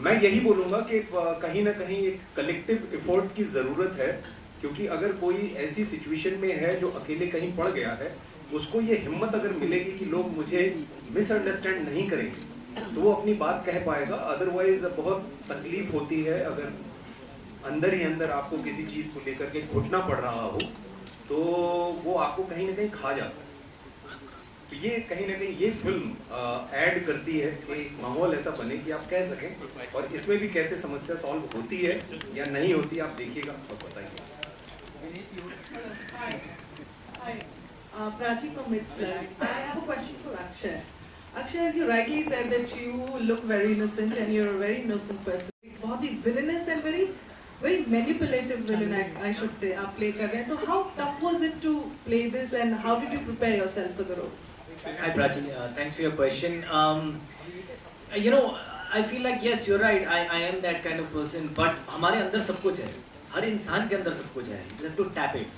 मैं यही बोलूँगा कि कहीं ना कहीं एक कलेक्टिव एफर्ट की ज़रूरत है, क्योंकि अगर कोई ऐसी सिचुएशन में है जो अकेले कहीं पड़ गया है, उसको ये हिम्मत अगर मिलेगी कि लोग मुझे मिसअंडरस्टैंड नहीं करेंगे, तो वो अपनी बात कह पाएगा। अदरवाइज बहुत तकलीफ होती है अगर अंदर ही अंदर आपको किसी चीज़ को लेकर के घुटना पड़ रहा हो, तो वो आपको कहीं ना कहीं खा जाता है। तो ये कहीं ना कहीं ये फिल्म ऐड करती है कि माहौल ऐसा बने कि आप कह सकें, और इसमें भी कैसे समस्या सॉल्व होती है या नहीं होती आप देखिएगा और बताइए। Prachi from Midland. I have a question for Akshay. Akshay, as you rightly said that you look very innocent and you're a very innocent person. बहुत ही villainous and very manipulative villain, I should say, आप play कर रहे हैं. So how tough was it to play this and how did you prepare yourself for the role? Hi Prachi, thanks for your question. You know, I feel like yes, you're right. I am that kind of person. But हमारे अंदर सब कुछ है. हर इंसान के अंदर सब कुछ है. You have to tap it.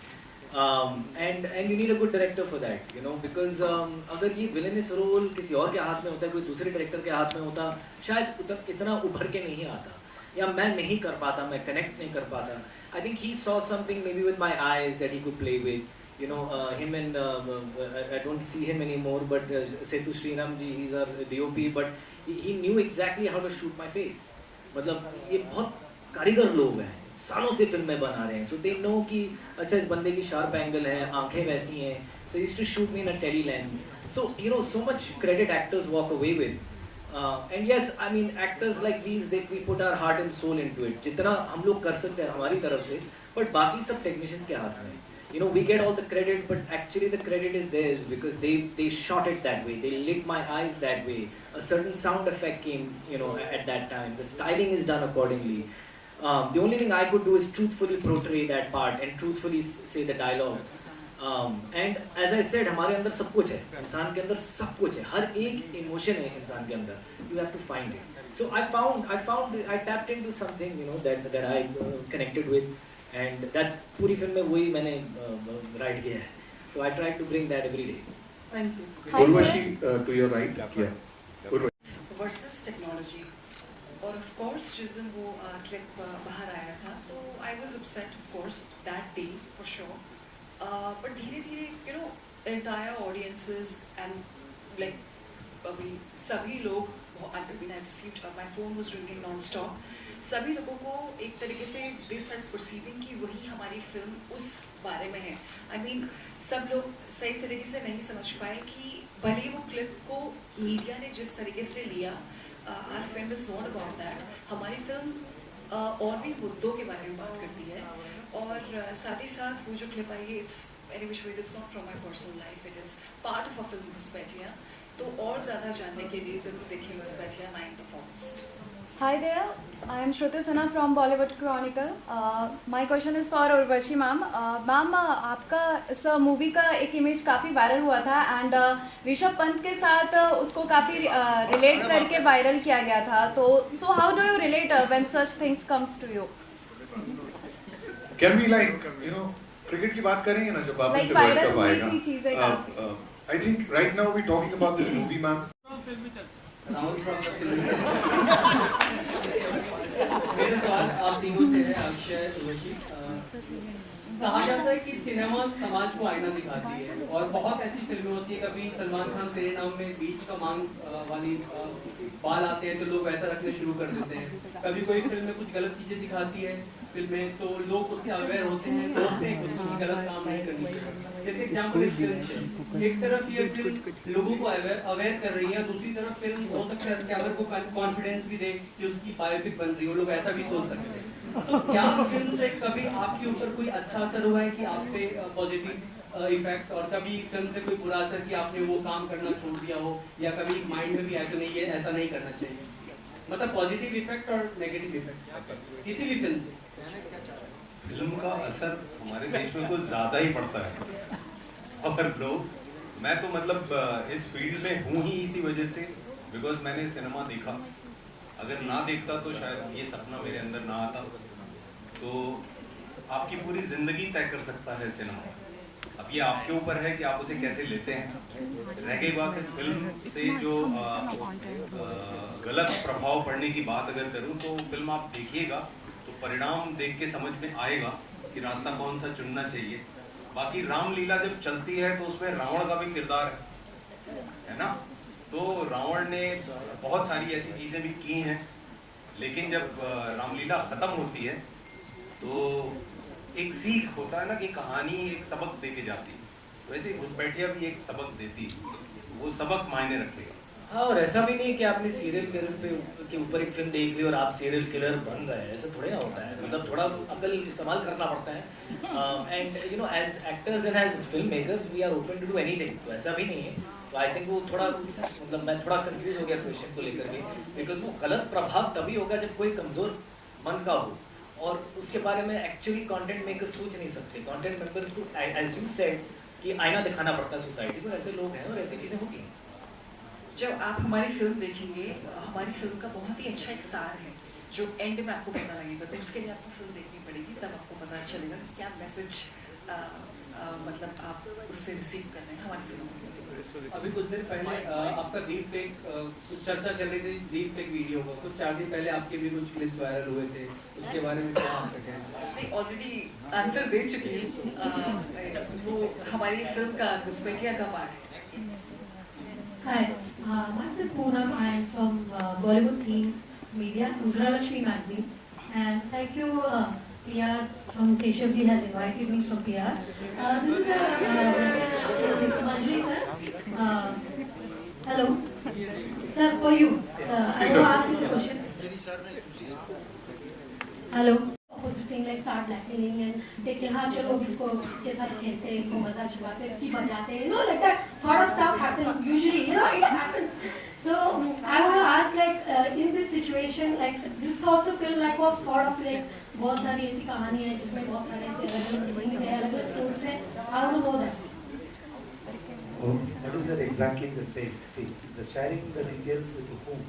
And you need a good director for that. You know, because अगर ये villainous role किसी और के हाथ में होता है, कोई दूसरे director के हाथ में होता, शायद इतना उभर के नहीं आता. या मैं नहीं कर पाता, मैं connect नहीं कर पाता. I think he saw something maybe with my eyes that he could play with. You know, him and I don't see him anymore, but Setu Sriram ji, he's our DOP, but he knew exactly how to shoot my face. मतलब ये बहुत कारीगर लोग हैं, सालों से फिल्में बना रहे हैं, so they know कि अच्छा इस बंदे की sharp angle है, आंखें वैसी हैं, so he used to shoot me in a tele lens. So you know, so much credit actors walk away with. And yes, I mean actors like these, we put our heart and soul into it. जितना हम लोग कर सकते हैं हमारी तरफ से, but बाकी सब technicians के हाथ में. You know, we get all the credit, but actually the credit is theirs because they shot it that way. They lit my eyes that way. A certain sound effect came, you know, at that time. The styling is done accordingly. The only thing I could do is truthfully portray that part and truthfully say the dialogues. And as I said, हमारे अंदर सब कुछ है. इंसान के अंदर सब कुछ है. हर एक emotion है इंसान के अंदर. You have to find it. So I tapped into something, you know, that I connected with. And that's पूरी फिल्म में वही मैंने write किया है. So I try to bring that every day. Thank you. Urvashi, to your right, yeah. Versus technology. और of course जिस दिन वो clip बाहर आया था, तो I was upset of course that day for sure. But धीरे-धीरे, you know, entire audiences and like अभी सभी लोग, I mean I received, my phone was ringing non-stop. सभी लोगों को एक तरीके से they start perceiving कि वही हमारी फिल्म उस बारे में है. I mean सब लोग सही तरीके से नहीं समझ पाए कि भले वो क्लिप को मीडिया ने जिस तरीके से लिया, our film is not about that. हमारी फिल्म और भी मुद्दों के बारे में बात करती है, और साथ ही साथ वो जो क्लिप आई है, it's any which way it's not from my personal life, it is part of a film घुसपैठियाँ. तो और ज़्यादा जानने के लिए ज़रूर देखें घुसपैठियाँ 9th of August. Hi there, I am Shruti Sinha from Bollywood Chronicle. My question is for Urvashi ma'am. Ma'am, आपका इस मूवी का एक इमेज काफ़ी वायरल हुआ था एंड ऋषभ पंत के साथ उसको काफ़ी रिलेट करके वायरल किया गया था. तो so how do you relate when such things comes to you? Can we like, you know, cricket की बात करेंगे ना जब वापस से वर्ल्ड कप आएगा. I think right now we're talking about this movie, ma'am. मेरा सवाल आप तीनों से है, अक्षय, उर्वशी. कहा जाता है कि सिनेमा समाज को आईना दिखाती है, और बहुत ऐसी फिल्में होती है, कभी सलमान खान तेरे नाम में बीच का मांग वाली बाल आते हैं तो लोग ऐसा रखने शुरू कर देते हैं. कभी कोई फिल्म में कुछ गलत चीजें दिखाती है फिल्में, तो लोग उससे अवेयर होते हैं, रोकते हैं कि उसको गलत काम नहीं करनी चाहिए. जैसे एग्जाम्पल इस फिल्म से, एक तरफ ये फिल्म लोगों को अवेयर कर रही है, दूसरी तरफ फिल्म हो सकता है स्कैमर को कॉन्फिडेंस भी दे कि उसकी बायोपिक बन रही है. लोग ऐसा भी सोच सकते हैं. तो क्या फिल्म से कभी आपके ऊपर कोई अच्छा असर हुआ है कि आप पे पॉजिटिव इफेक्ट, और कभी फिल्म से कोई बुरा असर कि आपने वो काम करना छोड़ दिया हो, या कभी माइंड में भी आया कि नहीं ये ऐसा नहीं करना चाहिए? मतलब पॉजिटिव इफेक्ट और नेगेटिव इफेक्ट किसी भी फिल्म से. फिल्म का असर हमारे देश में कुछ ज्यादा ही पड़ता है, और लोग, मैं तो मतलब इस फील्ड में हूँ ही इसी वजह से, बिकॉज मैंने सिनेमा देखा. अगर ना देखता तो शायद ये सपना मेरे अंदर ना आता. तो आपकी पूरी जिंदगी तय कर सकता है सिनेमा. अब ये आपके ऊपर है कि आप उसे कैसे लेते हैं. रह गई बात इस फिल्म से जो गलत प्रभाव पड़ने की बात अगर करूं तो फिल्म आप देखिएगा तो परिणाम देख के समझ में आएगा कि रास्ता कौन सा चुनना चाहिए। बाकी रामलीला जब चलती है तो उसमें रावण का भी किरदार है ना, तो रावण ने बहुत सारी ऐसी चीजें भी की हैं, लेकिन जब रामलीला खत्म होती है तो एक सीख होता है ना कि कहानी एक सबक दे के जाती है, वैसे घुसपैठिया भी एक सबक देती है, वो सबक मायने रखेगा। हाँ, और ऐसा भी नहीं कि आपने सीरियल किलर के ऊपर एक फिल्म देख ली और आप सीरियल किलर बन गए, ऐसा थोड़े ना होता है। मतलब थोड़ा अकल इस्तेमाल करना पड़ता है। And you know as actors and as film makers we are open to do anything, तो ऐसा भी नहीं है। तो आई थिंक वो थोड़ा मतलब मैं थोड़ा कंफ्यूज हो गया क्वेश्चन को लेकर के, बिकॉज वो गलत प्रभाव तभी होगा जब कोई कमजोर मन का हो, और उसके बारे में एक्चुअली कंटेंट मेकर सोच नहीं सकते। कंटेंट मेकर्स को एज यू सेड कि आईना दिखाना पड़ता है सोसाइटी को, ऐसे लोग हैं और ऐसी चीजें होती हैं। जब आप हमारी फिल्म देखेंगे, हमारी फिल्म का बहुत ही अच्छा एक सार है जो एंड में आपको पता लगेगा, तो उसके लिए आपको फिल्म देखनी पड़ेगी, तब आपको पता चलेगा कि क्या मैसेज मतलब आप उससे रिसीव कर रहे हैं हमारी फिल्म में। अभी कुछ दिन पहले आपका डीप फेक कुछ चर्चा चल रही थी, डीप फेक वीडियो को कुछ 4 दिन पहले आपके भी कुछ क्लिप्स वायरल हुए थे, उसके बारे में क्या आपका कहना है? मैं ऑलरेडी आंसर दे चुकी हूँ, वो हमारी फिल्म का घुसपैठिया का पार्ट है। Hi, myself Poonam. I am from Bollywood Themes Media, Ujralakshmi magazine, and thank you, PR from Keshav ji has invited me from PR. This is a message to Manjri sir. Hello, sir, for you. I will ask you the question. Hello. Opposite thing like start blackmailing and take हाँ चलो इसको के साथ खेलते हैं, इसको मजा छुपाते हैं, इसकी बजाते हैं, you know, like that sort of stuff happens usually, you know, it happens. So I want to ask like in this situation, like this also feel like what sort of like बहुत सारी ऐसी कहानी है जिसमें बहुत सारे ऐसे अलग-अलग things हैं, अलग-अलग stories हैं. I want to know that. What is that exactly the same? See, the sharing the details with whom?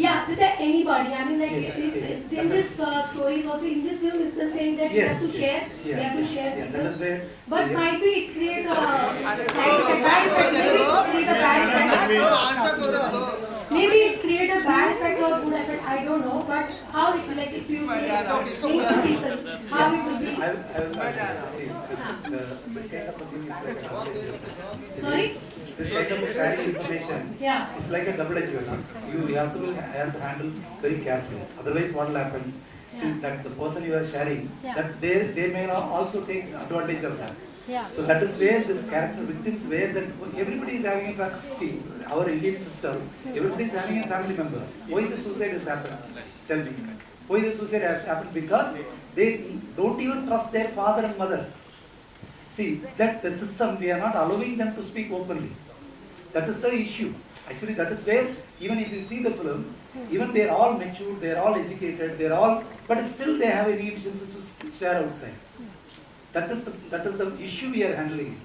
Yeah, this is anybody. I mean, like Yes, it's, yes. in this stories also in this film, it's the same that you have to share. You have to share Yeah, people. that is where. But might be it create a side effect. Maybe it create a bad effect. Maybe it create a bad effect or good effect. I don't know. But how it will, like if you see people, how it will be. I will see. This kind of a thing is like a double-edged. Sorry. This kind of sharing information. Yeah. It's like a double-edged weapon. You have to handle very carefully. Otherwise, what will happen? See that the person you are sharing, that they may not also take advantage of that. Yeah. So that is where this character victims, where that everybody is having a see our Indian system, everybody is having a family member. Why the suicide has happened? Tell me. Why the suicide has happened? Because they don't even trust their father and mother. See that the system, we are not allowing them to speak openly. That is the issue. Actually, that is where even if you see the film, even they are all mature, they are all educated, they are all, but still they have inhibitions to share outside. That is the issue we are handling.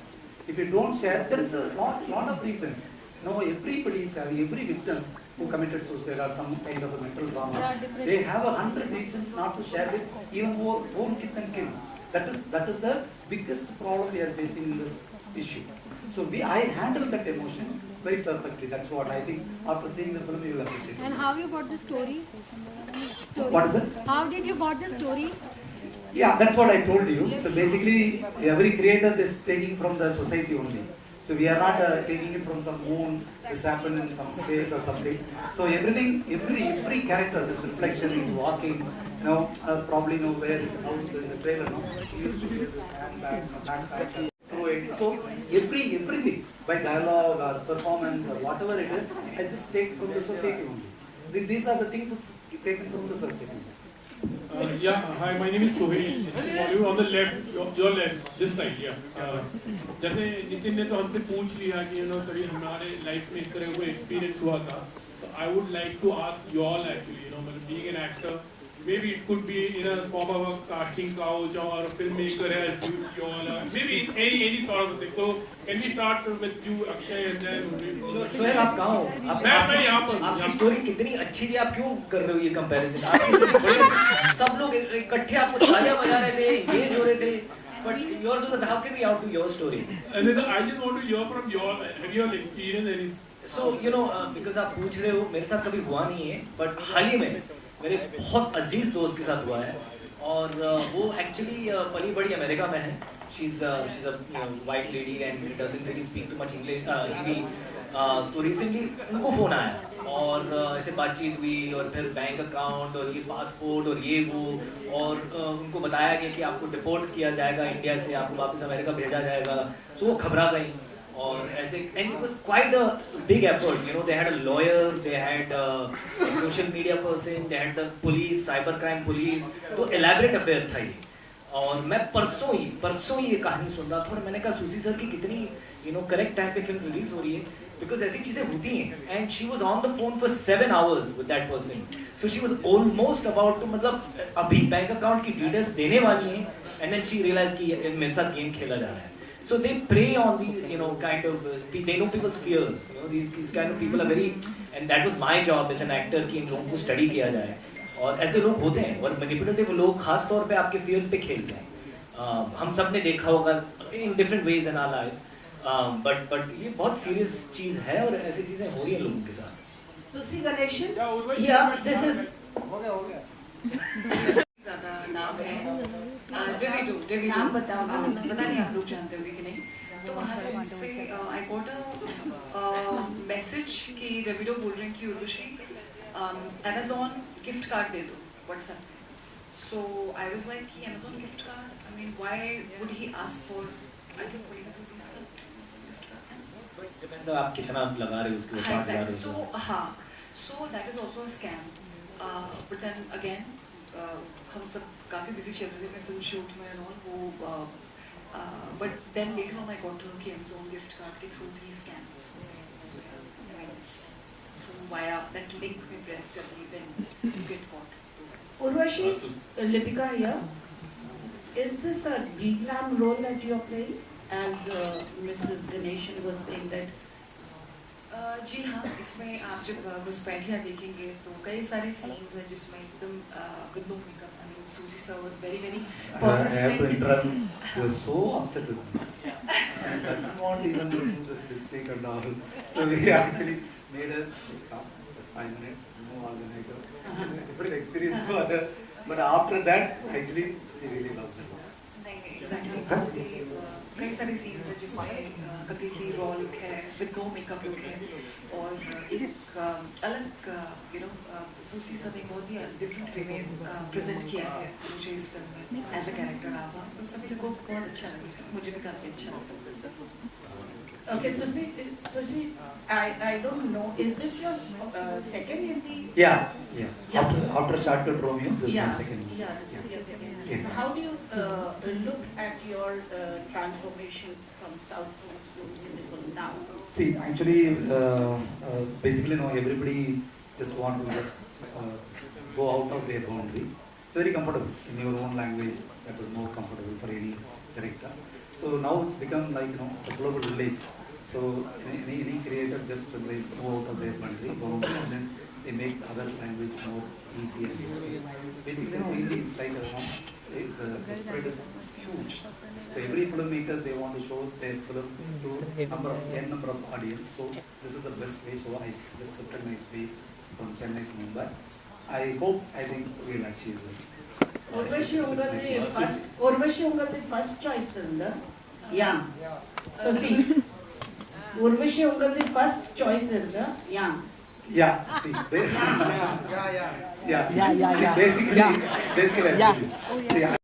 If you don't share, there is a lot of reasons. No, everybody is having, every victim who committed suicide or some kind of a mental trauma, they have 100 reasons not to share with even more own kith and kin. That is the biggest problem we are facing in this issue. So I handle that emotion very perfectly. That's what I think. After seeing the film, you will appreciate it. And how you got the story? What is it? How did you got the story? Yeah, that's what I told you. So basically, every creator is taking from the society only. So we are not taking it from some moon, this happened in some space or something. So everything, every character, this reflection is walking, you know, probably know where, how in the trailer, no? He used to wear this handbag, backpack, throw it. So everything, by dialogue or performance or whatever it is, I just take from the society only. These are the things that's taken from the society. Hi, my name is Sohail. You on the left, your left, this side, जैसे नितिन ने तो हमसे पूछ लिया कि कभी हमारे life में इस तरह कोई एक्सपीरियंस हुआ था, तो I would like to ask you all actually, मतलब being an actor, maybe it could be in a form of a casting couch or a filmmaker has viewed you all, maybe any sort of thing. So can we start with you, Akshay, and then Sohail आप कहाँ हो? मैं यहाँ पर आपकी story कितनी अच्छी थी, आप क्यों कर रहे हो ये कंपैरिजन? सब लोग इकट्ठे आपको तालियां बजा रहे थे, एंगेज हो रहे थे, but yours was how can we outdo your story? And then I just want to hear from your, have you all experienced any So you know, because आप पूछ रहे हो, मेरे साथ कभी हुआ नहीं है, but हाल ही में मेरे बहुत अजीज दोस्त के साथ हुआ है, और वो एक्चुअली पली बड़ी अमेरिका में है. She's a white lady and doesn't really speak too much English, Hindi. तो रिसेंटली उनको फ़ोन आया और ऐसे बातचीत हुई, और फिर बैंक अकाउंट और ये पासपोर्ट और ये वो, और उनको बताया गया कि आपको डिपोर्ट किया जाएगा इंडिया से, आपको वापस अमेरिका भेजा जाएगा. तो वो घबरा गई, और ऐसे, and it was quite a big effort. You know, they had a lawyer, they had a social media person, they had the police, cyber crime police. तो एलैबोरेट अफेयर था ये. और मैं परसों ही ये कहानी सुन रहा था, और मैंने कहा सुसी सर की कितनी करेक्ट टाइम पे फिल्म रिलीज हो रही है, बिकॉज ऐसी चीजें होती हैं. And she was on the phone for 7 hours with that person. So she was almost about to, मतलब अभी बैंक अकाउंट की डिटेल्स देने वाली हैं, एंड देन शी रियलाइज कि मेरे साथ गेम खेला जा रहा है. So they prey on these, kind of, they know people's fears. These kind of people are very, and that was my job as an actor कि इन लोगों को study किया जाए. और ऐसे लोग होते हैं, और manipulative लोग खास तौर पे आपके fears पे खेलते हैं. हम सब ने देखा होगा in different ways in our lives. But ये बहुत serious चीज़ है, और ऐसी चीजें हो रही हैं लोगों के साथ. Susi Ganeshan, yeah, this is. ज़्यादा नाम है डेविडो पता नहीं आप लोग जानते होंगे कि नहीं. तो वहाँ से आई गॉट अ मैसेज कि डेविडो बोल रहे हैं कि उर्वशी अमेज़ॉन गिफ्ट कार्ड दे दो WhatsApp. So I was like कि Amazon gift card, I mean why would he ask for, I think ₹20 का गिफ्ट कार्ड. आप कितना लगा रहे हो उसके ऊपर, 5,000. So that is also a scam. But then again हम सब काफ़ी बिजी चल रहे थे अपने फिल्म शूट में और वो, but then later on I got to know कि अमेज़ॉन गिफ्ट कार्ड के थ्रू भी scams. So it's through via that link में प्रेस करके then you get caught. Urvashi, Lipika here. Is this a D-glam role that you are playing? As Mrs. Ganeshan was saying that. जी हाँ, इसमें आप जब घुसपैठिया देखेंगे तो कई सारे सीन्स हैं जिसमें एकदम with no makeup. I mean Susi sir was very persistent. I have to interrupt. She was so upset with me. She doesn't want even to do this lipstick and all. So we actually made her come just 5 minutes, remove all the makeup. Different experience for her. But after that, actually, she really loves it. नहीं, exactly. कई सारे scenes हैं जिसमें completely raw look है, with no makeup look है, और एक अलग Susi sir ने बहुत ही डिफरेंट वे में प्रेजेंट किया है मुझे इस फिल्म में एज अ कैरेक्टर. आवा तो सभी लोगों को बहुत अच्छा लगा, मुझे भी काफी अच्छा लगा. Okay, Susi, I don't know. Is this your second Hindi? Yeah. After Start to Romeo, this is my second movie. Yeah, this is your second. Yes. How do you look at your transformation from South Coast to Typical now? See, actually, basically, no, everybody just want to go out of their boundary. It's very comfortable in your own language. That is more comfortable for any director. So now it's become like a global village. So any creator just go out of their boundary, and then they make other language more easy and easy. Basically, Hindi is like the spread is huge. So every filmmaker, they want to show their film to n number of audience. So this is the best way. So I just shifted my place from Chennai to Mumbai. I think we'll achieve this. Urvashi Ungal's first choice film, yeah. So see, Urvashi Ungal's first choice is the yeah. Yeah. See, yeah. Basically,